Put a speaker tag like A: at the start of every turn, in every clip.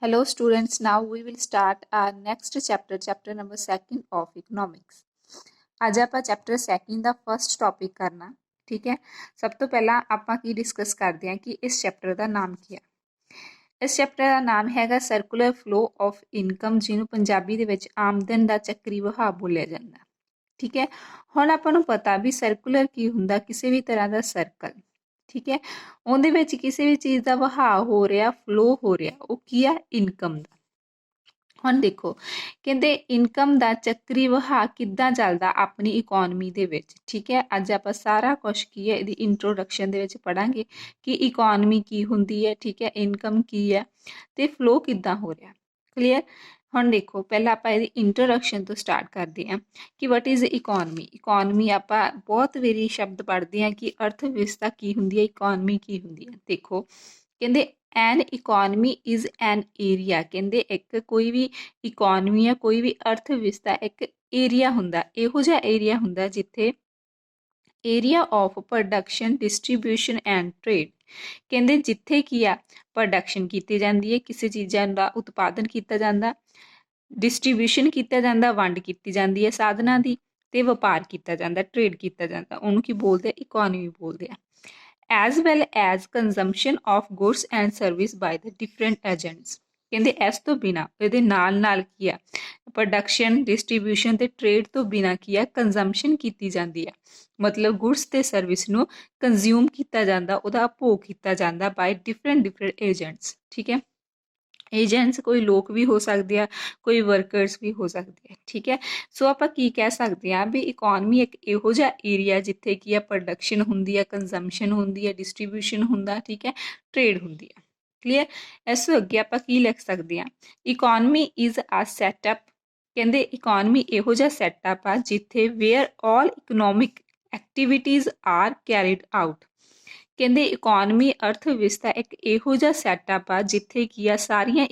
A: Hello students, now we will start our next chapter, chapter number 2 of economics. ਅੱਜ ਆਪਾਂ chapter 2 ਦਾ first topic ਕਰਨਾ, ਠੀਕ ਹੈ। ਸਭ ਤੋਂ ਪਹਿਲਾਂ ਆਪਾਂ ਕੀ ਡਿਸਕਸ ਕਰਦੇ ਹਾਂ ਕਿ ਇਸ ਚੈਪਟਰ ਦਾ ਨਾਮ ਕੀ ਹੈ। ਇਸ ਚੈਪਟਰ ਦਾ ਨਾਮ ਹੈਗਾ ਸਰਕੂਲਰ ਫਲੋ ਆਫ ਇਨਕਮ, ਜਿਹਨੂੰ ਪੰਜਾਬੀ ਦੇ ਵਿੱਚ ਆਮਦਨ ਦਾ ਚੱਕਰੀ ਵਹਾਅ ਬੋਲਿਆ ਜਾਂਦਾ, ਠੀਕ ਹੈ। ਹੁਣ ਆਪਾਂ ਨੂੰ ਪਤਾ ਵੀ ਸਰਕੂਲਰ ਕੀ ਹੁੰਦਾ, ਕਿਸੇ ਵੀ ਤਰ੍ਹਾਂ ਦਾ ਸਰਕਲ, ਠੀਕ ਹੈ। ਉਹਦੇ ਵਿੱਚ ਕਿਸੇ ਵੀ ਚੀਜ਼ ਦਾ ਵਹਾਅ ਹੋ ਰਿਹਾ, ਫਲੋ ਹੋ ਰਿਹਾ, ਉਹ ਕੀ ਆ, ਇਨਕਮ ਦਾ। ਹੁਣ ਦੇਖੋ, ਕਹਿੰਦੇ ਇਨਕਮ ਦਾ ਚੱਕਰੀ ਵਹਾਅ ਕਿੱਦਾਂ ਚੱਲਦਾ ਆਪਣੀ ਇਕੋਨਮੀ ਦੇ ਵਿੱਚ, ਠੀਕ ਹੈ। ਅੱਜ ਆਪਾਂ ਸਾਰਾ ਕੁਛ ਕੀ ਹੈ ਇਹਦੀ ਇੰਟਰੋਡਕਸ਼ਨ ਦੇ ਵਿੱਚ ਪੜਾਂਗੇ ਕਿ ਇਕੋਨਮੀ ਕੀ ਹੁੰਦੀ ਹੈ, ਠੀਕ ਹੈ, ਇਨਕਮ ਕੀ ਹੈ ਤੇ ਫਲੋ ਕਿੱਦਾਂ ਹੋ ਰਿਹਾ, ਕਲੀਅਰ। ਹੁਣ ਦੇਖੋ, ਪਹਿਲਾਂ ਆਪਾਂ ਇਹਦੀ ਇੰਟਰੋਡਕਸ਼ਨ ਤੋਂ ਸਟਾਰਟ ਕਰਦੇ ਹਾਂ ਕਿ ਵਟ ਇਜ਼ ਇਕੋਨਮੀ। ਇਕੋਨਮੀ ਆਪਾਂ ਬਹੁਤ ਵਾਰੀ ਸ਼ਬਦ ਪੜ੍ਹਦੇ ਹਾਂ ਕਿ ਅਰਥ ਵਿਵਸਥਾ ਕੀ ਹੁੰਦੀ ਹੈ, ਇਕੋਨਮੀ ਕੀ ਹੁੰਦੀ ਹੈ। ਦੇਖੋ, ਕਹਿੰਦੇ ਐਨ ਇਕੋਨਮੀ ਇਜ਼ ਐਨ ਏਰੀਆ, ਕਹਿੰਦੇ ਇੱਕ ਕੋਈ ਵੀ ਇਕੋਨਮੀ ਆ, ਕੋਈ ਵੀ ਅਰਥ ਵਿਵਸਥਾ ਇੱਕ ਏਰੀਆ ਹੁੰਦਾ, ਇਹੋ ਜਿਹਾ ਏਰੀਆ ਹੁੰਦਾ ਜਿੱਥੇ area of production, distribution and trade, ਕਹਿੰਦੇ ਜਿੱਥੇ ਕੀ ਆ ਪ੍ਰੋਡਕਸ਼ਨ ਕੀਤੀ ਜਾਂਦੀ ਹੈ, ਕਿਸੇ ਚੀਜ਼ਾਂ ਦਾ ਉਤਪਾਦਨ ਕੀਤਾ ਜਾਂਦਾ, ਡਿਸਟਰੀਬਿਊਸ਼ਨ ਕੀਤਾ ਜਾਂਦਾ, ਵੰਡ ਕੀਤੀ ਜਾਂਦੀ ਹੈ ਸਾਧਨਾਂ ਦੀ, ਤੇ ਵਪਾਰ ਕੀਤਾ ਜਾਂਦਾ, ਟ੍ਰੇਡ ਕੀਤਾ ਜਾਂਦਾ, ਉਹਨੂੰ ਕੀ ਬੋਲਦੇ ਆ, ਇਕੋਨਮੀ ਬੋਲਦੇ ਆ। As well as consumption of goods and service by the different agents, ਕਹਿੰਦੇ ਇਸ ਤੋਂ ਬਿਨਾਂ ਇਹਦੇ ਨਾਲ ਕੀ ਆ, ਪ੍ਰੋਡਕਸ਼ਨ, ਡਿਸਟਰੀਬਿਊਸ਼ਨ ਤੇ ਟ੍ਰੇਡ ਤੋਂ ਬਿਨਾਂ ਕੀ ਆ, ਕੰਜ਼ੰਪਸ਼ਨ ਕੀਤੀ ਜਾਂਦੀ ਆ, ਮਤਲਬ ਗੁਡਸ ਤੇ ਸਰਵਿਸ ਨੂੰ ਕੰਜ਼ਿਊਮ ਕੀਤਾ ਜਾਂਦਾ, ਉਹਦਾ ਉਪਭੋਗ ਕੀਤਾ ਜਾਂਦਾ ਬਾਈ ਡਿਫਰੈਂਟ ਏਜੰਟਸ, ਠੀਕ ਹੈ। ਏਜੰਟਸ ਕੋਈ ਲੋਕ ਵੀ ਹੋ ਸਕਦੇ ਆ, ਕੋਈ ਵਰਕਰਸ ਵੀ ਹੋ ਸਕਦੇ ਆ, ਠੀਕ ਹੈ। ਸੋ ਆਪਾਂ ਕੀ ਕਹਿ ਸਕਦੇ ਹਾਂ ਵੀ ਇਕੋਨਮੀ ਇੱਕ ਇਹੋ ਜਿਹਾ ਏਰੀਆ ਜਿੱਥੇ ਕੀ ਆ ਪ੍ਰੋਡਕਸ਼ਨ ਹੁੰਦੀ ਹੈ, ਕੰਜ਼ੰਪਸ਼ਨ ਹੁੰਦੀ ਹੈ, ਡਿਸਟਰੀਬਿਊਸ਼ਨ ਹੁੰਦਾ, ਠੀਕ ਹੈ, ਟ੍ਰੇਡ ਹੁੰਦੀ ਹੈ, ਕਲੀਅਰ। ਇਸ ਤੋਂ ਅੱਗੇ ਆਪਾਂ ਕੀ ਲਿਖ ਸਕਦੇ ਹਾਂ, ਇਕੋਨਮੀ ਇਜ਼ ਅ ਸੈਟਅਪ, ਕਹਿੰਦੇ ਇਕੋਨਮੀ ਇਹੋ ਜਿਹਾ ਸੈਟਅਪ ਆ ਜਿੱਥੇ where all economic activities are carried out, ਕਹਿੰਦੇ ਇਕੋਨਮੀ ਅਰਥ ਵਿਵਸਥਾ ਇੱਕ ਇਹੋ ਜਿਹਾ ਸੈਟਅਪ ਆ ਜਿੱਥੇ ਕੀ ਆ ਸਾਰੀਆਂ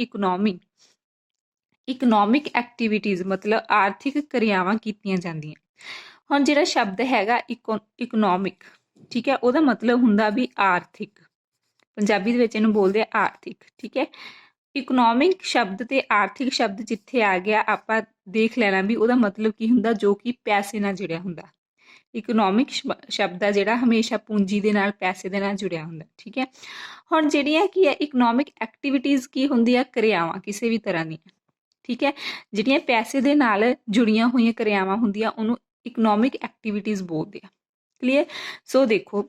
A: ਇਕਨੋਮਿਕ ਐਕਟੀਵਿਟੀਜ਼ ਮਤਲਬ ਆਰਥਿਕ ਕਿਰਿਆਵਾਂ ਕੀਤੀਆਂ ਜਾਂਦੀਆਂ। ਹੁਣ ਜਿਹੜਾ ਸ਼ਬਦ ਹੈਗਾ ਇਕਨੋਮਿਕ, ਠੀਕ ਹੈ, ਉਹਦਾ ਮਤਲਬ ਹੁੰਦਾ ਵੀ ਆਰਥਿਕ, ਪੰਜਾਬੀ ਦੇ ਵਿੱਚ ਇਹਨੂੰ ਬੋਲਦੇ ਆ ਆਰਥਿਕ, ਠੀਕ ਹੈ। ਇਕਨੋਮਿਕ ਸ਼ਬਦ ਤੇ ਆਰਥਿਕ ਸ਼ਬਦ ਜਿੱਥੇ ਆ ਗਿਆ, ਆਪਾਂ ਦੇਖ ਲੈਣਾ ਵੀ ਉਹਦਾ ਮਤਲਬ ਕੀ ਹੁੰਦਾ, ਜੋ ਕਿ ਪੈਸੇ ਨਾਲ ਜੁੜਿਆ ਹੁੰਦਾ। ਇਕਨੋਮਿਕ ਸ਼ਬਦ ਆ ਜਿਹੜਾ ਹਮੇਸ਼ਾ ਪੂੰਜੀ ਦੇ ਨਾਲ, ਪੈਸੇ ਦੇ ਨਾਲ ਜੁੜਿਆ ਹੁੰਦਾ, ਠੀਕ ਹੈ। ਹੁਣ ਜਿਹੜੀਆਂ ਕੀ ਹੈ ਇਕਨੋਮਿਕ ਐਕਟੀਵਿਟੀਜ਼ ਕੀ ਹੁੰਦੀਆਂ, ਕਿਰਿਆਵਾਂ ਕਿਸੇ ਵੀ ਤਰ੍ਹਾਂ ਦੀਆਂ, ਠੀਕ ਹੈ, ਜਿਹੜੀਆਂ ਪੈਸੇ ਦੇ ਨਾਲ ਜੁੜੀਆਂ ਹੋਈਆਂ ਕਿਰਿਆਵਾਂ ਹੁੰਦੀਆਂ ਉਹਨੂੰ ਇਕਨੋਮਿਕ ਐਕਟੀਵਿਟੀਜ਼ ਬੋਲਦੇ ਆ, ਕਲੀਅਰ। ਸੋ ਦੇਖੋ,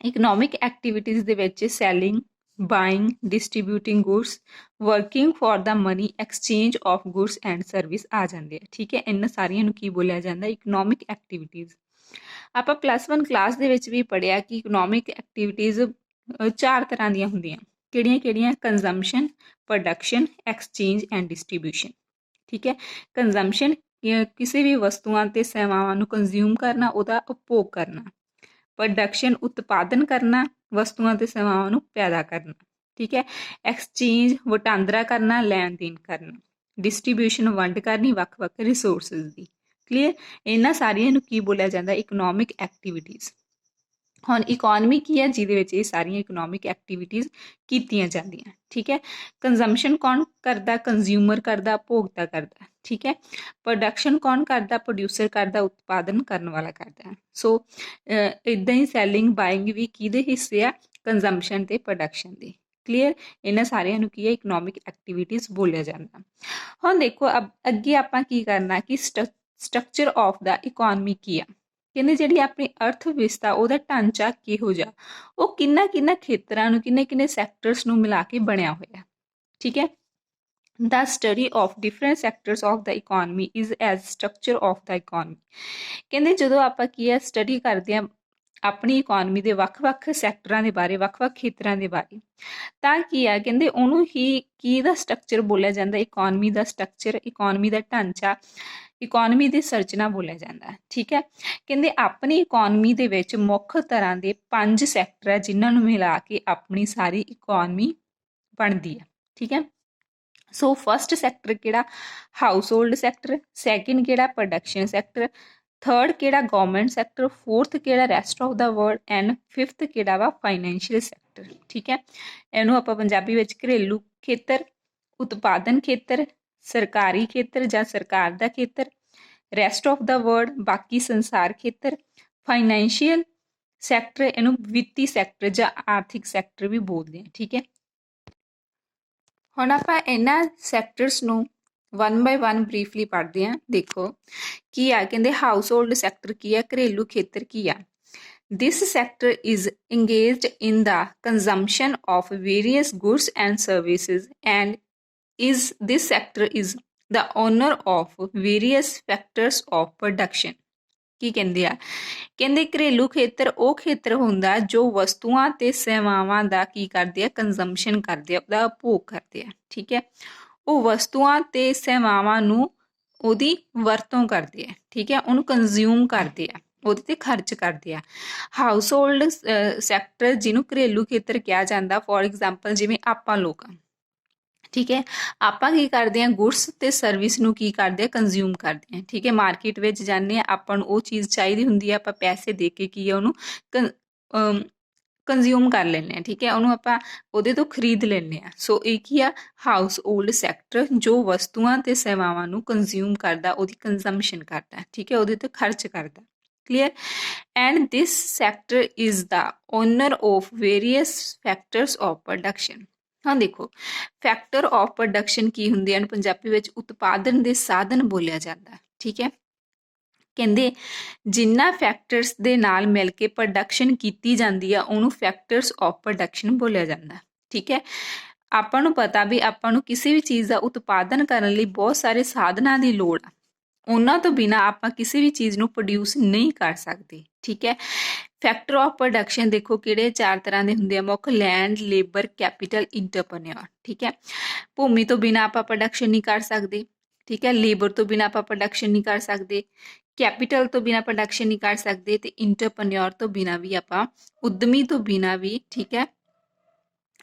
A: ਇਕਨੋਮਿਕ ਐਕਟੀਵਿਟੀਜ਼ ਦੇ ਵਿੱਚ selling, buying, distributing goods, working for the money, exchange of goods and service ਆ ਜਾਂਦੇ ਆ, ਠੀਕ ਹੈ। ਇਹਨਾਂ ਸਾਰੀਆਂ ਨੂੰ ਕੀ ਬੋਲਿਆ ਜਾਂਦਾ, ਇਕਨੋਮਿਕ ਐਕਟੀਵਿਟੀਜ਼। ਆਪਾਂ +1 ਕਲਾਸ ਦੇ ਵਿੱਚ ਵੀ ਪੜ੍ਹਿਆ ਕਿ ਇਕਨੋਮਿਕ ਐਕਟੀਵਿਟੀਜ਼ 4 ਤਰ੍ਹਾਂ ਦੀਆਂ ਹੁੰਦੀਆਂ, ਕਿਹੜੀਆਂ, consumption, production, exchange and distribution, ਠੀਕ ਹੈ। ਕੰਜ਼ੰਪਸ਼ਨ ਕਿਸੇ ਵੀ ਵਸਤੂਆਂ ਤੇ ਸੇਵਾਵਾਂ ਨੂੰ ਕੰਜ਼ਿਊਮ ਕਰਨਾ, ਉਹਦਾ ਉਪਭੋਗ ਕਰਨਾ। ਪ੍ਰੋਡਕਸ਼ਨ ਉਤਪਾਦਨ ਕਰਨਾ, ਵਸਤੂਆਂ ਤੇ ਸੇਵਾਵਾਂ ਨੂੰ ਪੈਦਾ ਕਰਨਾ, ਠੀਕ ਹੈ। ਐਕਸਚੇਂਜ ਵਟਾਂਦਰਾ ਕਰਨਾ, ਲੈਣ ਦੇਣ ਕਰਨਾ। ਡਿਸਟਰੀਬਿਊਸ਼ਨ ਵੰਡ ਕਰਨੀ ਵੱਖ-ਵੱਖ ਰਿਸੋਰਸਿਸ ਦੀ, ਕਲੀਅਰ। ਇਹਨਾਂ ਸਾਰੀਆਂ ਨੂੰ ਕੀ ਬੋਲਿਆ ਜਾਂਦਾ, ਇਕਨੋਮਿਕ ਐਕਟੀਵਿਟੀਜ਼। ਹੁਣ ਇਕੋਨਮੀ ਕੀ ਹੈ, ਜਿਹਦੇ ਵਿੱਚ ਇਹ ਸਾਰੀਆਂ ਇਕਨੋਮਿਕ ਐਕਟੀਵਿਟੀਜ਼ ਕੀਤੀਆਂ ਜਾਂਦੀਆਂ, ਠੀਕ ਹੈ। ਕੰਜ਼ੰਪਸ਼ਨ ਕੌਣ ਕਰਦਾ, ਕੰਜ਼ਿਊਮਰ ਕਰਦਾ, ਉਪਭੋਗਤਾ ਕਰਦਾ, ਠੀਕ ਹੈ। ਪ੍ਰੋਡਕਸ਼ਨ ਕੌਣ ਕਰਦਾ, ਪ੍ਰੋਡਿਊਸਰ ਕਰਦਾ, ਉਤਪਾਦਨ ਕਰਨ ਵਾਲਾ ਕਰਦਾ। ਸੋ ਇੱਦਾਂ ਹੀ ਸੈਲਿੰਗ, ਬਾਇੰਗ ਵੀ ਕਿਹਦੇ ਹਿੱਸੇ ਆ, ਕੰਜ਼ੰਪਸ਼ਨ ਤੇ ਪ੍ਰੋਡਕਸ਼ਨ ਦੇ, ਕਲੀਅਰ। ਇਹਨਾਂ ਸਾਰਿਆਂ ਨੂੰ ਕੀ ਹੈ, ਇਕਨੋਮਿਕ ਐਕਟੀਵਿਟੀਜ਼ ਬੋਲਿਆ ਜਾਂਦਾ। ਹੁਣ ਦੇਖੋ ਅੱਗੇ ਆਪਾਂ ਕੀ ਕਰਨਾ ਕਿ ਸਟਰਕਚਰ ਆਫ ਦਾ ਇਕੋਨਮੀ ਕੀ ਆ, ਕਹਿੰਦੇ ਜਿਹੜੀ ਆਪਣੀ ਅਰਥ ਵਿਵਸਥਾ ਉਹਦਾ ਢਾਂਚਾ ਕਿਹੋ ਜਿਹਾ, ਉਹ ਕਿੰਨਾ ਖੇਤਰਾਂ ਨੂੰ, ਕਿੰਨੇ ਸੈਕਟਰਸ ਨੂੰ ਮਿਲਾ ਕੇ ਬਣਿਆ ਹੋਇਆ, ਠੀਕ ਹੈ। The study of different sectors of the economy is as structure of the economy, ਕਹਿੰਦੇ ਜਦੋਂ ਆਪਾਂ ਕੀ ਹੈ ਸਟੱਡੀ ਕਰਦੇ ਹਾਂ ਆਪਣੀ ਇਕੋਨਮੀ ਦੇ ਵੱਖ-ਵੱਖ ਸੈਕਟਰਾਂ ਦੇ ਬਾਰੇ, ਵੱਖ-ਵੱਖ ਖੇਤਰਾਂ ਦੇ ਬਾਰੇ, ਤਾਂ ਕੀ ਆ, ਕਹਿੰਦੇ ਉਹਨੂੰ ਹੀ ਕੀ ਦਾ ਸਟਰਕਚਰ ਬੋਲਿਆ ਜਾਂਦਾ, ਇਕੋਨਮੀ ਦਾ ਸਟਰਕਚਰ, ਇਕੋਨਮੀ ਦਾ ਢਾਂਚਾ, ਇਕੋਨਮੀ ਦੀ ਸੰਰਚਨਾ ਬੋਲਿਆ ਜਾਂਦਾ, ਠੀਕ ਹੈ। ਕਹਿੰਦੇ ਆਪਣੀ ਇਕੋਨਮੀ ਦੇ ਵਿੱਚ ਮੁੱਖ ਤਰ੍ਹਾਂ ਦੇ 5 ਸੈਕਟਰ ਹੈ ਜਿਨ੍ਹਾਂ ਨੂੰ ਮਿਲਾ ਕੇ ਆਪਣੀ ਸਾਰੀ ਇਕੋਨਮੀ ਬਣਦੀ ਹੈ, ਠੀਕ ਹੈ। ਸੋ ਫਸਟ ਸੈਕਟਰ ਕਿਹੜਾ, ਹਾਊਸ ਹੋਲਡ ਸੈਕਟਰ। ਸੈਕਿੰਡ ਕਿਹੜਾ, ਪ੍ਰੋਡਕਸ਼ਨ ਸੈਕਟਰ। ਥਰਡ ਕਿਹੜਾ, ਗਵਰਨਮੈਂਟ ਸੈਕਟਰ। ਫੋਰਥ ਕਿਹੜਾ, rest of the world. And fifth ਕਿਹੜਾ ਵਾ, ਫਾਈਨੈਂਸ਼ੀਅਲ ਸੈਕਟਰ, ਠੀਕ ਹੈ। ਇਹਨੂੰ ਆਪਾਂ ਪੰਜਾਬੀ ਵਿੱਚ ਘਰੇਲੂ ਖੇਤਰ, ਉਤਪਾਦਨ ਖੇਤਰ, ਸਰਕਾਰੀ ਖੇਤਰ ਜਾਂ ਸਰਕਾਰ ਦਾ ਖੇਤਰ, ਰੈਸਟ ਆਫ ਦਾ ਵਰਲਡ ਬਾਕੀ ਸੰਸਾਰ ਖੇਤਰ, ਫਾਈਨੈਂਸ਼ੀਅਲ ਸੈਕਟਰ, ਇਹਨੂੰ ਵਿੱਤੀ ਸੈਕਟਰ ਜਾਂ ਆਰਥਿਕ ਸੈਕਟਰ ਵੀ ਬੋਲਦੇ ਆ। ਠੀਕ ਹੈ, ਹੁਣ ਆਪਾਂ ਇਹਨਾਂ ਸੈਕਟਰਸ ਨੂੰ ਵਨ ਬਾਏ ਵਨ ਬਰੀਫਲੀ ਪੜ੍ਹਦੇ ਹਾਂ। ਦੇਖੋ ਕੀ ਆ, ਕਹਿੰਦੇ ਹਾਊਸ ਹੋਲਡ ਸੈਕਟਰ ਕੀ ਆ, ਘਰੇਲੂ ਖੇਤਰ ਕੀ ਆ। This sector is engaged in the consumption of various goods and services and this sector is the owner of various factors of production। ਕੀ ਕਹਿੰਦੇ ਆ, ਕਹਿੰਦੇ ਘਰੇਲੂ ਖੇਤਰ ਉਹ ਖੇਤਰ ਹੁੰਦਾ ਜੋ ਵਸਤੂਆਂ ਤੇ ਸੇਵਾਵਾਂ ਦਾ ਕੀ ਕਰਦੇ ਆ, ਕੰਜ਼ੰਪਸ਼ਨ ਕਰਦੇ ਆ, ਉਹਦਾ ਉਪਭੋਗ ਕਰਦੇ ਆ। ਠੀਕ ਹੈ, ਉਹ ਵਸਤੂਆਂ ਤੇ ਸੇਵਾਵਾਂ ਨੂੰ ਉਹਦੀ ਵਰਤੋਂ ਕਰਦੇ ਆ। ਠੀਕ ਹੈ, ਉਹਨੂੰ ਕੰਜ਼ਿਊਮ ਕਰਦੇ ਆ, ਉਹਦੇ ਤੇ ਖਰਚ ਕਰਦੇ ਆ। ਹਾਊਸ ਹੋਲਡ ਸੈਕਟਰ ਜਿਹਨੂੰ ਘਰੇਲੂ ਖੇਤਰ ਕਿਹਾ ਜਾਂਦਾ, ਫੋਰ ਐਗਜ਼ਾਮਪਲ ਜਿਵੇਂ ਆਪਾਂ ਲੋਕ, ਠੀਕ ਹੈ, ਆਪਾਂ ਕੀ ਕਰਦੇ ਹਾਂ, ਗੁਡਸ ਤੇ ਸਰਵਿਸ ਨੂੰ ਕੀ ਕਰਦੇ ਆ, ਕੰਜ਼ਿਊਮ ਕਰਦੇ ਹਾਂ। ਠੀਕ ਹੈ, ਮਾਰਕੀਟ ਵਿੱਚ ਜਾਂਦੇ ਹਾਂ, ਆਪਾਂ ਨੂੰ ਉਹ ਚੀਜ਼ ਚਾਹੀਦੀ ਹੁੰਦੀ ਹੈ, ਆਪਾਂ ਪੈਸੇ ਦੇ ਕੇ ਕੀ ਆ ਉਹਨੂੰ ਕੰਜ਼ਿਊਮ ਕਰ ਲੈਂਦੇ ਹਾਂ। ਠੀਕ ਹੈ, ਉਹਨੂੰ ਆਪਾਂ ਉਹਦੇ ਤੋਂ ਖਰੀਦ ਲੈਂਦੇ ਹਾਂ। ਸੋ ਇਹ ਕੀ ਆ, ਹਾਊਸ ਹੋਲਡ ਸੈਕਟਰ ਜੋ ਵਸਤੂਆਂ ਤੇ ਸੇਵਾਵਾਂ ਨੂੰ ਕੰਜ਼ਿਊਮ ਕਰਦਾ, ਉਹਦੀ ਕੰਜ਼ੰਪਸ਼ਨ ਕਰਦਾ। ਠੀਕ ਹੈ, ਉਹਦੇ ਤੇ ਖਰਚ ਕਰਦਾ। clear, and this sector is the owner of various factors of production। ਹਾਂ ਦੇਖੋ, ਫੈਕਟਰ ਆਫ ਪ੍ਰੋਡਕਸ਼ਨ ਕੀ ਹੁੰਦੇ ਹਨ, ਪੰਜਾਬੀ ਵਿੱਚ ਉਤਪਾਦਨ ਦੇ ਸਾਧਨ ਬੋਲਿਆ ਜਾਂਦਾ। ਠੀਕ ਹੈ, ਕਹਿੰਦੇ ਜਿਨ੍ਹਾਂ ਫੈਕਟਰਸ ਦੇ ਨਾਲ ਮਿਲ ਕੇ ਪ੍ਰੋਡਕਸ਼ਨ ਕੀਤੀ ਜਾਂਦੀ ਆ ਉਹਨੂੰ ਫੈਕਟਰਸ ਆਫ ਪ੍ਰੋਡਕਸ਼ਨ ਬੋਲਿਆ ਜਾਂਦਾ। ਠੀਕ ਹੈ, ਆਪਾਂ ਨੂੰ ਪਤਾ ਵੀ ਆਪਾਂ ਨੂੰ ਕਿਸੇ ਵੀ ਚੀਜ਼ ਦਾ ਉਤਪਾਦਨ ਕਰਨ ਲਈ ਬਹੁਤ ਸਾਰੇ ਸਾਧਨਾਂ ਦੀ ਲੋੜ ਆ, ਉਹਨਾਂ ਤੋਂ ਬਿਨਾਂ ਆਪਾਂ ਕਿਸੇ ਵੀ ਚੀਜ਼ ਨੂੰ ਪ੍ਰੋਡਿਊਸ ਨਹੀਂ ਕਰ ਸਕਦੇ। ਠੀਕ ਹੈ, ਫੈਕਟਰ ਆਫ ਪ੍ਰੋਡਕਸ਼ਨ ਦੇਖੋ ਕਿਹੜੇ 4 ਤਰ੍ਹਾਂ ਦੇ ਹੁੰਦੇ ਆ, ਮੁੱਖ ਲੈਂਡ, ਲੇਬਰ, ਕੈਪੀਟਲ, ਇੰਟਰਪ੍ਰੀਨਿਓਰ। ਠੀਕ ਹੈ, ਭੂਮੀ ਤੋਂ ਬਿਨਾਂ ਆਪਾਂ ਪ੍ਰੋਡਕਸ਼ਨ ਨਹੀਂ ਕਰ ਸਕਦੇ। ਠੀਕ ਹੈ, ਲੇਬਰ ਤੋਂ ਬਿਨਾਂ ਆਪਾਂ ਪ੍ਰੋਡਕਸ਼ਨ ਨਹੀਂ ਕਰ ਸਕਦੇ, ਕੈਪੀਟਲ ਤੋਂ ਬਿਨਾਂ ਪ੍ਰੋਡਕਸ਼ਨ ਨਹੀਂ ਕਰ ਸਕਦੇ, ਤੇ ਇੰਟਰਪ੍ਰੀਨਿਓਰ ਤੋਂ ਬਿਨਾਂ ਵੀ ਆਪਾਂ, ਉਦਮੀ ਤੋਂ ਬਿਨਾਂ ਵੀ, ਠੀਕ ਹੈ,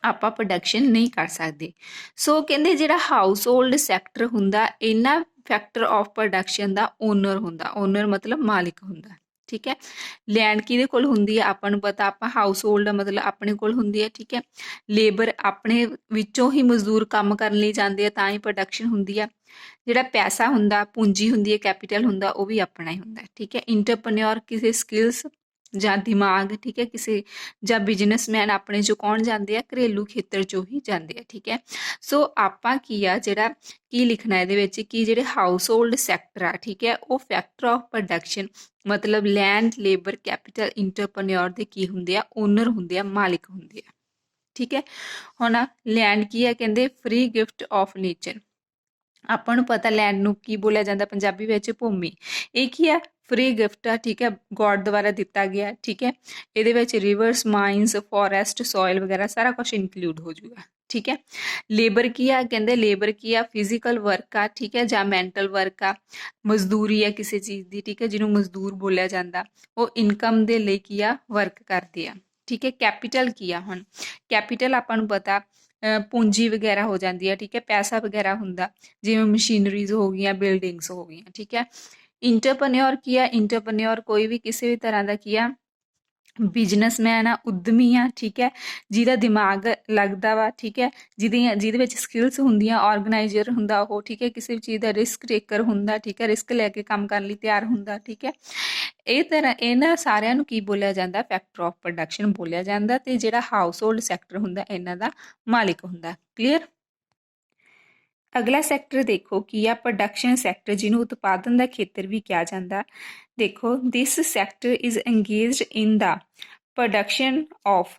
A: ਆਪਾਂ ਪ੍ਰੋਡਕਸ਼ਨ ਨਹੀਂ ਕਰ ਸਕਦੇ। ਸੋ ਕਹਿੰਦੇ ਜਿਹੜਾ ਹਾਊਸ ਹੋਲਡ ਸੈਕਟਰ ਹੁੰਦਾ, ਇਹਨਾਂ factor of production the owner ਹੁੰਦਾ। ਓਨਰ ਮਤਲਬ ਮਾਲਿਕ ਹੁੰਦਾ। ਠੀਕ ਹੈ, ਲੈਂਡ ਕਿਹਦੇ ਕੋਲ ਹੁੰਦੀ ਹੈ, ਆਪਾਂ ਨੂੰ ਪਤਾ, ਆਪਾਂ ਹਾਊਸ ਹੋਲਡ ਮਤਲਬ ਆਪਣੇ ਕੋਲ ਹੁੰਦੀ ਹੈ। ਠੀਕ ਹੈ, ਲੇਬਰ ਆਪਣੇ ਵਿੱਚੋਂ ਹੀ ਮਜ਼ਦੂਰ ਕੰਮ ਕਰਨ ਲਈ ਜਾਂਦੇ ਆ, ਤਾਂ ਹੀ ਪ੍ਰੋਡਕਸ਼ਨ ਹੁੰਦੀ ਆ। ਜਿਹੜਾ ਪੈਸਾ ਹੁੰਦਾ, ਪੂੰਜੀ ਹੁੰਦੀ ਹੈ, ਕੈਪੀਟਲ ਹੁੰਦਾ, ਉਹ ਵੀ ਆਪਣਾ ਹੀ ਹੁੰਦਾ। ਠੀਕ ਹੈ, ਇੰਟਰਪ੍ਰੀਨਿਓਰ ਕਿਸੇ ਸਕਿੱਲਸ ਜਾਂ ਦਿਮਾਗ, ਠੀਕ ਹੈ, ਕਿਸੇ ਜਾਂ ਬਿਜ਼ਨਸਮੈਨ ਆਪਣੇ ਚੋਂ ਕੌਣ ਜਾਂਦੇ ਆ, ਘਰੇਲੂ ਖੇਤਰ ਚੋਂ ਹੀ ਜਾਂਦੇ ਆ। ਠੀਕ ਹੈ, ਸੋ ਆਪਾਂ ਕੀ ਆ, ਜਿਹੜਾ ਕੀ ਲਿਖਣਾ ਇਹਦੇ ਵਿੱਚ, ਕਿ ਜਿਹੜੇ ਹਾਊਸ ਹੋਲਡ ਸੈਕਟਰ ਆ, ਠੀਕ ਹੈ, ਉਹ ਫੈਕਟਰ ਆਫ ਪ੍ਰੋਡਕਸ਼ਨ ਮਤਲਬ ਲੈਂਡ, ਲੇਬਰ, ਕੈਪੀਟਲ, ਇੰਟਰਪ੍ਰੀਨਿਓਰ ਦੇ ਕੀ ਹੁੰਦੇ ਆ, ਓਨਰ ਹੁੰਦੇ ਆ, ਮਾਲਿਕ ਹੁੰਦੇ ਆ। ਠੀਕ ਹੈ, ਹੁਣ ਲੈਂਡ ਕੀ ਆ, ਕਹਿੰਦੇ ਫ੍ਰੀ ਗਿਫਟ ਆਫ ਨੇਚਰ। ਆਪਾਂ ਨੂੰ ਪਤਾ ਲੈਂਡ ਨੂੰ ਕੀ ਬੋਲਿਆ ਜਾਂਦਾ ਪੰਜਾਬੀ ਵਿੱਚ, ਭੂਮੀ। ਇਹ ਕੀ ਆ, ਫ੍ਰੀ ਗਿਫਟ ਆ। ਠੀਕ ਹੈ, ਗੋਡ ਦੁਆਰਾ ਦਿੱਤਾ ਗਿਆ। ਠੀਕ ਹੈ, ਇਹਦੇ ਵਿੱਚ ਰਿਵਰਸ, ਮਾਈਨਸ, ਫੋਰੈਸਟ, ਸੋਇਲ ਵਗੈਰਾ ਸਾਰਾ ਕੁਝ ਇਨਕਲੂਡ ਹੋ ਜਾਊਗਾ। ਠੀਕ ਹੈ, ਲੇਬਰ ਕੀ ਆ, ਕਹਿੰਦੇ ਲੇਬਰ ਕੀ ਆ, ਫਿਜ਼ੀਕਲ ਵਰਕ ਆ। ਠੀਕ ਹੈ, ਜਾਂ ਮੈਂਟਲ ਵਰਕ ਆ, ਮਜ਼ਦੂਰੀ ਆ ਕਿਸੇ ਚੀਜ਼ ਦੀ। ਠੀਕ ਹੈ, ਜਿਹਨੂੰ ਮਜ਼ਦੂਰ ਬੋਲਿਆ ਜਾਂਦਾ, ਉਹ ਇਨਕਮ ਦੇ ਲਈ ਕੀ ਆ, ਵਰਕ ਕਰਦੇ ਆ। ਠੀਕ ਹੈ, ਕੈਪੀਟਲ ਕੀ ਆ, ਹੁਣ ਕੈਪੀਟਲ ਆਪਾਂ ਨੂੰ ਪਤਾ ਪੂੰਜੀ ਵਗੈਰਾ ਹੋ ਜਾਂਦੀ ਹੈ। ਠੀਕ ਹੈ, ਪੈਸਾ ਵਗੈਰਾ ਹੁੰਦਾ, ਜਿਵੇਂ ਮਸ਼ੀਨਰੀਜ਼ ਹੋ ਗਈਆਂ, ਬਿਲਡਿੰਗਸ ਹੋ ਗਈਆਂ। ਠੀਕ ਹੈ, ਇੰਟਰਪ੍ਰੀਨਿਓਰ ਕੀ ਆ, ਇੰਟਰਪ੍ਰੀਨਿਓਰ ਕੋਈ ਵੀ ਕਿਸੇ ਵੀ ਤਰ੍ਹਾਂ ਦਾ ਕੀ ਆ, ਬਿਜ਼ਨਸਮੈਨ ਆ, ਉਦਮੀ ਆ। ਠੀਕ ਹੈ, ਜਿਹਦਾ ਦਿਮਾਗ ਲੱਗਦਾ ਵਾ। ਠੀਕ ਹੈ, ਜਿਹਦੇ ਵਿੱਚ ਸਕਿੱਲਸ ਹੁੰਦੀਆਂ, ਆਰਗੇਨਾਈਜ਼ਰ ਹੁੰਦਾ ਉਹ। ਠੀਕ ਹੈ, ਕਿਸੇ ਵੀ ਚੀਜ਼ ਦਾ ਰਿਸਕ ਟੇਕਰ ਹੁੰਦਾ। ਠੀਕ ਹੈ, ਰਿਸਕ ਲੈ ਕੇ ਕੰਮ ਕਰਨ ਲਈ ਤਿਆਰ ਹੁੰਦਾ। ਠੀਕ ਹੈ, ਇਹ ਤਰ੍ਹਾਂ ਇਹਨਾਂ ਸਾਰਿਆਂ ਨੂੰ ਕੀ ਬੋਲਿਆ ਜਾਂਦਾ, ਫੈਕਟਰ ਆਫ ਪ੍ਰੋਡਕਸ਼ਨ ਬੋਲਿਆ ਜਾਂਦਾ। ਤੇ ਜਿਹੜਾ ਹਾਊਸ ਹੋਲਡ ਸੈਕਟਰ ਹੁੰਦਾ, ਇਹਨਾਂ ਦਾ ਮਾਲਿਕ ਹੁੰਦਾ। ਕਲੀਅਰ। ਅਗਲਾ ਸੈਕਟਰ ਦੇਖੋ ਕੀ ਆ, ਪ੍ਰੋਡਕਸ਼ਨ ਸੈਕਟਰ, ਜਿਹਨੂੰ ਉਤਪਾਦਨ ਦਾ ਖੇਤਰ ਵੀ ਕਿਹਾ ਜਾਂਦਾ। ਦੇਖੋ, this sector is engaged in the production of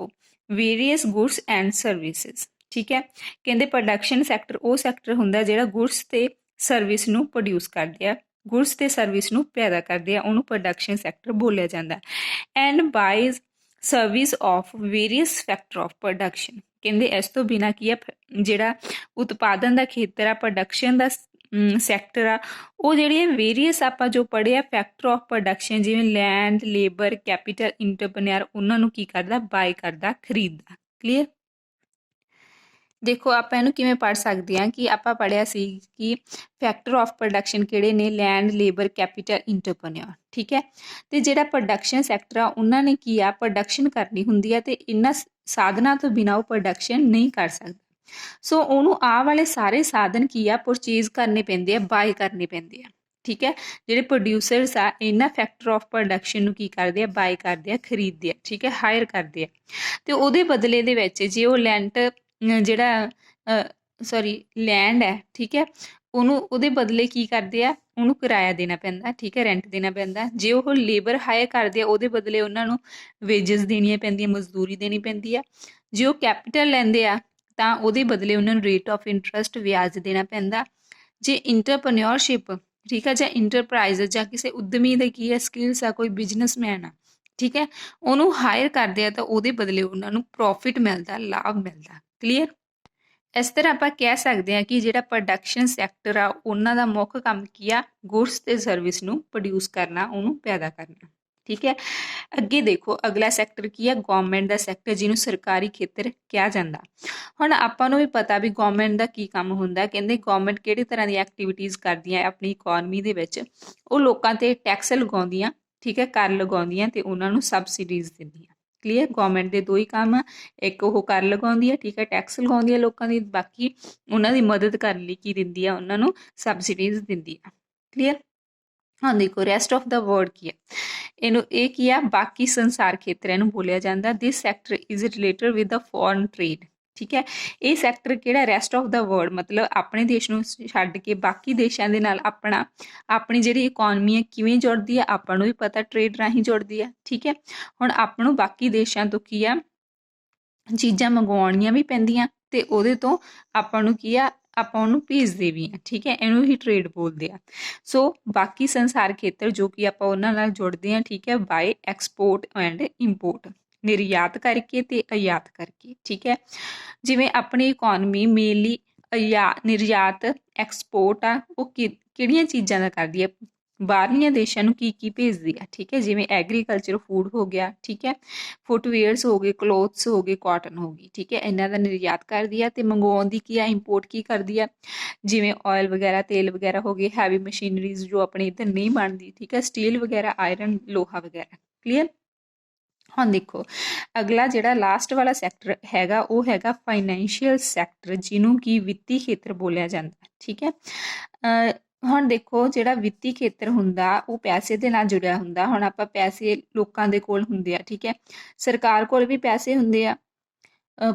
A: various goods and services. ਠੀਕ ਹੈ, ਕਹਿੰਦੇ ਪ੍ਰੋਡਕਸ਼ਨ ਸੈਕਟਰ ਉਹ ਸੈਕਟਰ ਹੁੰਦਾ ਜਿਹੜਾ ਗੁਡਸ ਤੇ ਸਰਵਿਸ ਨੂੰ ਪ੍ਰੋਡਿਊਸ ਕਰਦੇ ਆ, ਗੁਡਸ ਤੇ ਸਰਵਿਸ ਨੂੰ ਪੈਦਾ ਕਰਦੇ ਆ, ਉਹਨੂੰ ਪ੍ਰੋਡਕਸ਼ਨ ਸੈਕਟਰ ਬੋਲਿਆ ਜਾਂਦਾ। And ਬਾਈਜ਼ service of various factor of production. ਕਹਿੰਦੇ ਇਸ ਤੋਂ ਬਿਨਾਂ ਕੀ ਆ, ਜਿਹੜਾ ਉਤਪਾਦਨ ਦਾ ਖੇਤਰ ਆ, ਪ੍ਰੋਡਕਸ਼ਨ ਦਾ ਸੈਕਟਰ ਆ, ਉਹ ਜਿਹੜੀਆਂ ਵੇਰੀਅਸ ਆਪਾਂ ਜੋ ਪੜ੍ਹੇ ਆ ਫੈਕਟਰ ਆਫ ਪ੍ਰੋਡਕਸ਼ਨ, ਜਿਵੇਂ ਲੈਂਡ, ਲੇਬਰ, ਕੈਪੀਟਲ, ਇੰਟਰਪ੍ਰੀਨਿਓਰ, ਉਹਨਾਂ ਨੂੰ ਕੀ ਕਰਦਾ, ਬਾਏ ਕਰਦਾ, ਖਰੀਦਦਾ। ਕਲੀਅਰ। ਦੇਖੋ ਆਪਾਂ ਇਹਨੂੰ ਕਿਵੇਂ ਪੜ੍ਹ ਸਕਦੇ ਹਾਂ, ਕਿ ਆਪਾਂ ਪੜ੍ਹਿਆ ਸੀ ਕਿ ਫੈਕਟਰ ਆਫ ਪ੍ਰੋਡਕਸ਼ਨ ਕਿਹੜੇ ਨੇ, ਲੈਂਡ, ਲੇਬਰ, ਕੈਪੀਟਲ, ਇੰਟਰਪ੍ਰੀਨਿਓਰ। ਠੀਕ ਹੈ, ਤੇ ਜਿਹੜਾ ਪ੍ਰੋਡਕਸ਼ਨ ਸੈਕਟਰ ਆ, ਉਹਨਾਂ ਨੇ ਕੀ ਆ, ਪ੍ਰੋਡਕਸ਼ਨ ਕਰਨੀ ਹੁੰਦੀ ਆ, ਤੇ ਇਹਨਾਂ ਸਾਧਨਾਂ ਤੋਂ ਬਿਨਾਂ ਉਹ ਪ੍ਰੋਡਕਸ਼ਨ ਨਹੀਂ ਕਰ ਸਕਦਾ। ਸੋ ਉਹਨੂੰ ਆਹ ਵਾਲੇ ਸਾਰੇ ਸਾਧਨ ਕੀ ਆ ਪਰਚੇਜ਼ ਕਰਨੇ ਪੈਂਦੇ ਆ, ਬਾਏ ਕਰਨੇ ਪੈਂਦੇ ਆ। ਠੀਕ ਹੈ, ਜਿਹੜੇ ਪ੍ਰੋਡਿਊਸਰਸ ਆ ਇਹਨਾਂ ਫੈਕਟਰ ਆਫ ਪ੍ਰੋਡਕਸ਼ਨ ਨੂੰ ਕੀ ਕਰਦੇ ਆ, ਬਾਏ ਕਰਦੇ ਆ, ਖਰੀਦਦੇ ਆ। ਠੀਕ ਹੈ, ਹਾਇਰ ਕਰਦੇ ਆ। ਤੇ ਉਹਦੇ ਬਦਲੇ ਦੇ ਵਿੱਚ ਜੇ ਉਹ ਜਿਹੜਾ ਲੈਂਡ ਹੈ, ਠੀਕ ਹੈ, ਉਹਨੂੰ ਉਹਦੇ ਬਦਲੇ ਕੀ ਕਰਦੇ ਆ, ਉਹਨੂੰ ਕਿਰਾਇਆ ਦੇਣਾ ਪੈਂਦਾ। ਠੀਕ ਹੈ, ਰੈਂਟ ਦੇਣਾ ਪੈਂਦਾ। ਜੇ ਉਹ ਲੇਬਰ ਹਾਇਰ ਕਰਦੇ ਆ ਉਹਦੇ ਬਦਲੇ ਉਹਨਾਂ ਨੂੰ ਵੇਜਸ ਦੇਣੀਆਂ ਪੈਂਦੀਆਂ, ਮਜ਼ਦੂਰੀ ਦੇਣੀ ਪੈਂਦੀ ਆ। ਜੇ ਉਹ ਕੈਪੀਟਲ ਲੈਂਦੇ ਆ ਤਾਂ ਉਹਦੇ ਬਦਲੇ ਉਹਨਾਂ ਨੂੰ ਰੇਟ ਆਫ ਇੰਟਰਸਟ ਵਿਆਜ ਦੇਣਾ ਪੈਂਦਾ। ਜੇ ਇੰਟਰਪ੍ਰੈਨਿਓਰਸ਼ਿਪ, ਠੀਕ ਹੈ, ਜਾਂ ਇੰਟਰਪ੍ਰਾਈਜ਼ ਜਾਂ ਕਿਸੇ ਉਦਮੀ ਦੇ ਕੀ ਹੈ ਸਕਿੱਲਸ ਆ, ਕੋਈ ਬਿਜ਼ਨਸਮੈਨ ਆ, ਠੀਕ ਹੈ, ਉਹਨੂੰ ਹਾਇਰ ਕਰਦੇ ਆ ਤਾਂ ਉਹਦੇ ਬਦਲੇ ਉਹਨਾਂ ਨੂੰ ਪ੍ਰੋਫਿਟ ਮਿਲਦਾ, ਲਾਭ ਮਿਲਦਾ। ਕਲੀਅਰ? ਇਸ ਤਰ੍ਹਾਂ ਆਪਾਂ ਕਹਿ ਸਕਦੇ ਹਾਂ ਕਿ ਜਿਹੜਾ ਪ੍ਰੋਡਕਸ਼ਨ ਸੈਕਟਰ ਆ ਉਹਨਾਂ ਦਾ ਮੁੱਖ ਕੰਮ ਕੀ ਆ, ਗੁਡਸ ਤੇ ਸਰਵਿਸ ਨੂੰ ਪ੍ਰੋਡਿਊਸ ਕਰਨਾ, ਉਹਨੂੰ ਪੈਦਾ ਕਰਨਾ। ਠੀਕ ਹੈ, ਅੱਗੇ ਦੇਖੋ ਅਗਲਾ ਸੈਕਟਰ ਕੀ ਆ, ਗਵਰਨਮੈਂਟ ਦਾ ਸੈਕਟਰ, ਜਿਹਨੂੰ ਸਰਕਾਰੀ ਖੇਤਰ ਕਿਹਾ ਜਾਂਦਾ। ਹੁਣ ਆਪਾਂ ਨੂੰ ਵੀ ਪਤਾ ਵੀ ਗਵਰਨਮੈਂਟ ਦਾ ਕੀ ਕੰਮ ਹੁੰਦਾ। ਕਹਿੰਦੇ ਗਵਰਨਮੈਂਟ ਕਿਹੜੀ ਤਰ੍ਹਾਂ ਦੀਆਂ ਐਕਟੀਵਿਟੀਜ਼ ਕਰਦੀਆਂ ਆਪਣੀ ਇਕੋਨਮੀ ਦੇ ਵਿੱਚ, ਉਹ ਲੋਕਾਂ ਤੇ ਟੈਕਸ ਲਗਾਉਂਦੀਆਂ, ਠੀਕ ਹੈ, ਕਰ ਲਗਾਉਂਦੀਆਂ ਤੇ ਉਹਨਾਂ ਨੂੰ ਸਬਸਿਡੀਜ਼ ਦਿੰਦੀਆਂ। ਕਲੀਅਰ? ਗਵਰਨਮੈਂਟ ਦੇ ਦੋ ਹੀ ਕੰਮ ਆ, ਇੱਕ ਉਹ ਕਰ ਲਗਾਉਂਦੀ ਹੈ, ਠੀਕ ਹੈ, ਟੈਕਸ ਲਗਾਉਂਦੀ ਹੈ ਲੋਕਾਂ ਦੀ, ਬਾਕੀ ਉਹਨਾਂ ਦੀ ਮਦਦ ਕਰਨ ਲਈ ਕੀ ਦਿੰਦੀ ਆ, ਉਹਨਾਂ ਨੂੰ ਸਬਸਿਡੀਜ਼ ਦਿੰਦੀ ਆ। ਕਲੀਅਰ? ਹਾਂ ਦੇਖੋ ਰੈਸਟ ਆਫ ਦਾ ਵਰਡ ਕੀ ਆ, ਇਹ ਕੀ ਆ, ਬਾਕੀ ਸੰਸਾਰ ਖੇਤਰ ਇਹਨੂੰ ਬੋਲਿਆ ਜਾਂਦਾ। This sector is related with the foreign trade. ਠੀਕ ਹੈ, ਇਹ ਸੈਕਟਰ ਕਿਹੜਾ, ਰੈਸਟ ਆਫ ਦਾ ਵਰਲਡ, ਮਤਲਬ ਆਪਣੇ ਦੇਸ਼ ਨੂੰ ਛੱਡ ਕੇ ਬਾਕੀ ਦੇਸ਼ਾਂ ਦੇ ਨਾਲ ਆਪਣੀ ਜਿਹੜੀ ਇਕੋਨਮੀ ਹੈ ਕਿਵੇਂ ਜੁੜਦੀ ਆ, ਆਪਾਂ ਨੂੰ ਵੀ ਪਤਾ ਟ੍ਰੇਡ ਰਾਹੀਂ ਜੁੜਦੀ ਆ। ਠੀਕ ਹੈ, ਹੁਣ ਆਪਾਂ ਨੂੰ ਬਾਕੀ ਦੇਸ਼ਾਂ ਤੋਂ ਕੀ ਆ, ਚੀਜ਼ਾਂ ਮੰਗਵਾਉਣੀਆਂ ਵੀ ਪੈਂਦੀਆਂ ਤੇ ਉਹਦੇ ਤੋਂ ਆਪਾਂ ਨੂੰ ਕੀ ਆ, ਆਪਾਂ ਉਹਨੂੰ ਭੇਜਦੇ ਵੀ ਆ। ਠੀਕ ਹੈ, ਇਹਨੂੰ ਹੀ ਟ੍ਰੇਡ ਬੋਲਦੇ ਆ। ਸੋ ਬਾਕੀ ਸੰਸਾਰ ਖੇਤਰ ਜੋ ਕਿ ਆਪਾਂ ਉਹਨਾਂ ਨਾਲ ਜੁੜਦੇ ਆ, ਠੀਕ ਹੈ, ਬਾਏ ਐਕਸਪੋਰਟ ਐਂਡ ਇੰਪੋਰਟ, ਨਿਰਯਾਤ ਕਰਕੇ ਤੇ ਆਯਾਤ ਕਰਕੇ। ਠੀਕ ਹੈ, ਜਿਵੇਂ ਆਪਣੀ ਇਕੋਨਮੀ ਮੇਨਲੀ ਨਿਰਯਾਤ ਐਕਸਪੋਰਟ ਆ, ਉਹ ਕਿਹੜੀਆਂ ਚੀਜ਼ਾਂ ਦਾ ਕਰਦੀ ਹੈ, ਬਾਹਰਲੀਆਂ ਦੇਸ਼ਾਂ ਨੂੰ ਕੀ ਕੀ ਭੇਜਦੀ ਆ। ਠੀਕ ਹੈ, ਜਿਵੇਂ ਐਗਰੀਕਲਚਰ, ਫੂਡ ਹੋ ਗਿਆ, ਠੀਕ ਹੈ, ਫੁੱਟਵੇਅਰਸ ਹੋ ਗਏ, ਕਲੋਥਸ ਹੋ ਗਏ, ਕਾਟਨ ਹੋ ਗਈ। ਠੀਕ ਹੈ, ਇਹਨਾਂ ਦਾ ਨਿਰਯਾਤ ਕਰਦੀ ਆ। ਤੇ ਮੰਗਵਾਉਣ ਦੀ ਕੀ ਆ, ਇੰਪੋਰਟ ਕੀ ਕਰਦੀ ਆ, ਜਿਵੇਂ ਆਇਲ ਵਗੈਰਾ, ਤੇਲ ਵਗੈਰਾ ਹੋ ਗਏ, ਹੈਵੀ ਮਸ਼ੀਨਰੀਜ਼ ਜੋ ਆਪਣੇ ਇੱਧਰ ਨਹੀਂ ਬਣਦੀ। ਠੀਕ ਹੈ, ਸਟੀਲ ਵਗੈਰਾ, ਆਇਰਨ, ਲੋਹਾ ਵਗੈਰਾ। ਕਲੀਅਰ? ਹੁਣ ਦੇਖੋ ਅਗਲਾ ਜਿਹੜਾ ਲਾਸਟ ਵਾਲਾ ਸੈਕਟਰ ਹੈਗਾ ਉਹ ਹੈਗਾ ਫਾਈਨੈਂਸ਼ੀਅਲ ਸੈਕਟਰ, ਜਿਹਨੂੰ ਕਿ ਵਿੱਤੀ ਖੇਤਰ ਬੋਲਿਆ ਜਾਂਦਾ। ਠੀਕ ਹੈ, ਹੁਣ ਦੇਖੋ ਜਿਹੜਾ ਵਿੱਤੀ ਖੇਤਰ ਹੁੰਦਾ ਉਹ ਪੈਸੇ ਦੇ ਨਾਲ ਜੁੜਿਆ ਹੁੰਦਾ। ਹੁਣ ਆਪਾਂ ਪੈਸੇ ਲੋਕਾਂ ਦੇ ਕੋਲ ਹੁੰਦੇ ਆ, ਠੀਕ ਹੈ, ਸਰਕਾਰ ਕੋਲ ਵੀ ਪੈਸੇ ਹੁੰਦੇ ਆ,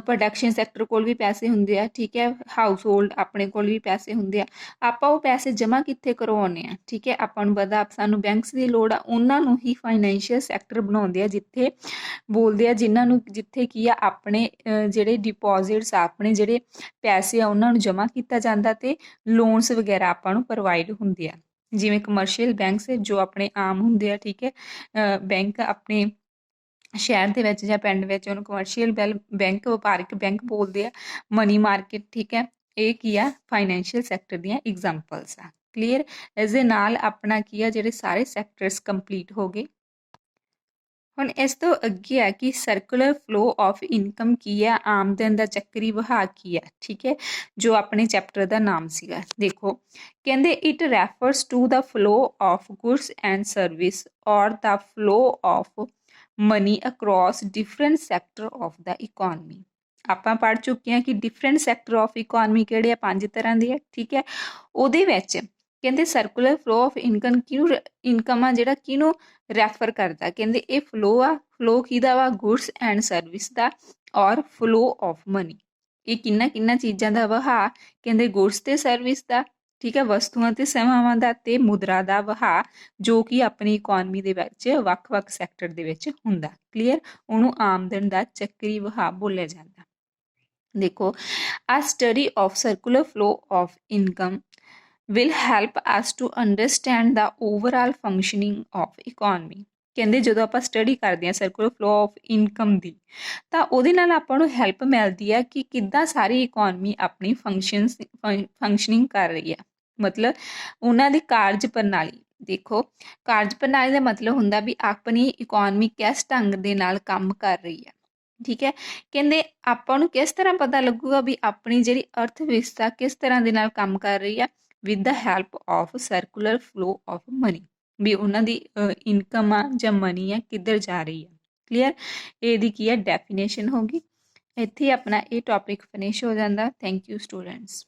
A: ਪ੍ਰੋਡਕਸ਼ਨ ਸੈਕਟਰ ਕੋਲ ਵੀ ਪੈਸੇ ਹੁੰਦੇ ਆ। ਠੀਕ ਹੈ, ਹਾਊਸ ਹੋਲਡ ਆਪਣੇ ਕੋਲ ਵੀ ਪੈਸੇ ਹੁੰਦੇ ਆ। ਆਪਾਂ ਉਹ ਪੈਸੇ ਜਮ੍ਹਾਂ ਕਿੱਥੇ ਕਰਵਾਉਂਦੇ ਆ, ਠੀਕ ਹੈ, ਆਪਾਂ ਨੂੰ ਪਤਾ ਸਾਨੂੰ ਬੈਂਕਸ ਦੀ ਲੋੜ ਆ, ਉਹਨਾਂ ਨੂੰ ਹੀ ਫਾਈਨੈਂਸ਼ੀਅਲ ਸੈਕਟਰ ਬਣਾਉਂਦੇ ਆ, ਜਿੱਥੇ ਬੋਲਦੇ ਆ ਜਿੱਥੇ ਕੀ ਆ ਆਪਣੇ ਜਿਹੜੇ ਡਿਪੋਜ਼ਿਟਸ ਆ, ਆਪਣੇ ਜਿਹੜੇ ਪੈਸੇ ਆ ਉਹਨਾਂ ਨੂੰ ਜਮ੍ਹਾਂ ਕੀਤਾ ਜਾਂਦਾ ਤੇ ਲੋਨਸ ਵਗੈਰਾ ਆਪਾਂ ਨੂੰ ਪ੍ਰੋਵਾਈਡ ਹੁੰਦੇ ਆ। ਜਿਵੇਂ ਕਮਰਸ਼ੀਅਲ ਬੈਂਕਸ ਜੋ ਆਪਣੇ ਆਮ ਹੁੰਦੇ ਆ, ਠੀਕ ਹੈ, ਬੈਂਕ ਆਪਣੇ ਸ਼ਹਿਰ ਦੇ ਵਿੱਚ ਜਾਂ ਪਿੰਡ ਵਿੱਚ ਉਹਨੂੰ ਕਮਰਸ਼ੀਅਲ ਬੈਂਕ, ਵਪਾਰਿਕ ਬੈਂਕ ਬੋਲਦੇ ਆ। ਮਨੀ ਮਾਰਕੀਟ, ਠੀਕ ਹੈ, ਇਹ ਕੀ ਆ, ਫਾਈਨੈਂਸ਼ੀਅਲ ਸੈਕਟਰ ਦੀਆਂ ਐਗਜ਼ਾਮਪਲਸ ਆ। ਕਲੀਅਰ? ਇਸ ਦੇ ਨਾਲ ਆਪਣਾ ਕੀ ਆ, ਜਿਹੜੇ ਸਾਰੇ ਸੈਕਟਰਸ ਕੰਪਲੀਟ ਹੋ ਗਏ। ਹੁਣ ਇਸ ਤੋਂ ਅੱਗੇ ਆ ਕਿ ਸਰਕੂਲਰ ਫਲੋ ਆਫ ਇਨਕਮ ਕੀ ਹੈ, ਆਮਦਨ ਦਾ ਚੱਕਰੀ ਵਹਾਅ ਕੀ ਹੈ। ਠੀਕ ਹੈ, ਜੋ ਆਪਣੇ ਚੈਪਟਰ ਦਾ ਨਾਮ ਸੀਗਾ। ਦੇਖੋ ਕਹਿੰਦੇ it refers to the flow of goods and service ਔਰ the flow of money across different sector of the economy. ਆਪਾਂ ਪੜ੍ਹ ਚੁੱਕੇ ਹਾਂ ਕਿ ਡਿਫਰੈਂਟ ਸੈਕਟਰ ਆਫ ਇਕੋਨਮੀ ਕਿਹੜੇ ਆ, 5 ਤਰ੍ਹਾਂ ਦੇ ਆ। ਠੀਕ ਹੈ, ਉਹਦੇ ਵਿੱਚ ਕਹਿੰਦੇ ਸਰਕੂਲਰ ਫਲੋ ਆਫ ਇਨਕਮ ਆ ਜਿਹੜਾ ਕਿਹਨੂੰ ਰੈਫਰ ਕਰਦਾ, ਕਹਿੰਦੇ ਇਹ ਫਲੋ ਕਿਹਦਾ ਵਾ, ਗੁਡਸ ਐਂਡ ਸਰਵਿਸ ਦਾ ਔਰ ਫਲੋ ਆਫ ਮਨੀ। ਇਹ ਕਿੰਨਾ ਚੀਜ਼ਾਂ ਦਾ ਵਹਾਅ, ਕਹਿੰਦੇ ਗੁਡਸ ਤੇ ਸਰਵਿਸ ਦਾ, ਠੀਕ ਹੈ, ਵਸਤੂਆਂ ਤੇ ਸੇਵਾਵਾਂ ਦਾ ਤੇ ਮੁਦਰਾ ਦਾ ਵਹਾਅ, ਜੋ ਕਿ ਆਪਣੀ ਇਕੋਨਮੀ ਦੇ ਵਿੱਚ ਵੱਖ-ਵੱਖ ਸੈਕਟਰ ਦੇ ਵਿੱਚ ਹੁੰਦਾ। ਕਲੀਅਰ? ਉਹਨੂੰ ਆਮਦਨ ਦਾ ਚੱਕਰੀ ਵਹਾਅ ਬੋਲਿਆ ਜਾਂਦਾ। ਦੇਖੋ ਆ study of circular flow of income will help us to understand the overall functioning of economy। ਕਹਿੰਦੇ ਜਦੋਂ ਆਪਾਂ ਸਟੱਡੀ ਕਰਦੇ ਹਾਂ ਸਰਕੂਲਰ ਫਲੋ ਆਫ ਇਨਕਮ ਦੀ, ਤਾਂ ਉਹਦੇ ਨਾਲ ਆਪਾਂ ਨੂੰ ਹੈਲਪ ਮਿਲਦੀ ਹੈ ਕਿ ਕਿੱਦਾਂ ਸਾਰੀ ਇਕੋਨਮੀ ਆਪਣੀ ਫੰਕਸ਼ਨਿੰਗ ਕਰ ਰਹੀ ਹੈ, ਮਤਲਬ ਉਹਨਾਂ ਦੀ ਕਾਰਜ ਪ੍ਰਣਾਲੀ। ਦੇਖੋ ਕਾਰਜ ਪ੍ਰਣਾਲੀ ਦਾ ਮਤਲਬ ਹੁੰਦਾ ਵੀ ਆਪਣੀ ਇਕੋਨਮੀ ਕਿਸ ਢੰਗ ਦੇ ਨਾਲ ਕੰਮ ਕਰ ਰਹੀ ਹੈ। ਠੀਕ ਹੈ, ਕਹਿੰਦੇ ਆਪਾਂ ਨੂੰ ਕਿਸ ਤਰ੍ਹਾਂ ਪਤਾ ਲੱਗੂਗਾ ਵੀ ਆਪਣੀ ਜਿਹੜੀ ਅਰਥ ਵਿਵਸਥਾ ਕਿਸ ਤਰ੍ਹਾਂ ਦੇ ਨਾਲ ਕੰਮ ਕਰ ਰਹੀ ਹੈ, with the help of circular flow of money, ਵੀ ਉਹਨਾਂ ਦੀ ਇਨਕਮ ਆ ਜਾਂ ਮਨੀ ਆ ਕਿੱਧਰ ਜਾ ਰਹੀ ਹੈ। ਕਲੀਅਰ? ਇਹਦੀ ਕੀ ਹੈ, ਡੈਫੀਨੇਸ਼ਨ ਹੋ ਗਈ। ਇੱਥੇ ਹੀ ਆਪਣਾ ਇਹ ਟੌਪਿਕ ਫਿਨਿਸ਼ ਹੋ ਜਾਂਦਾ। Thank you students.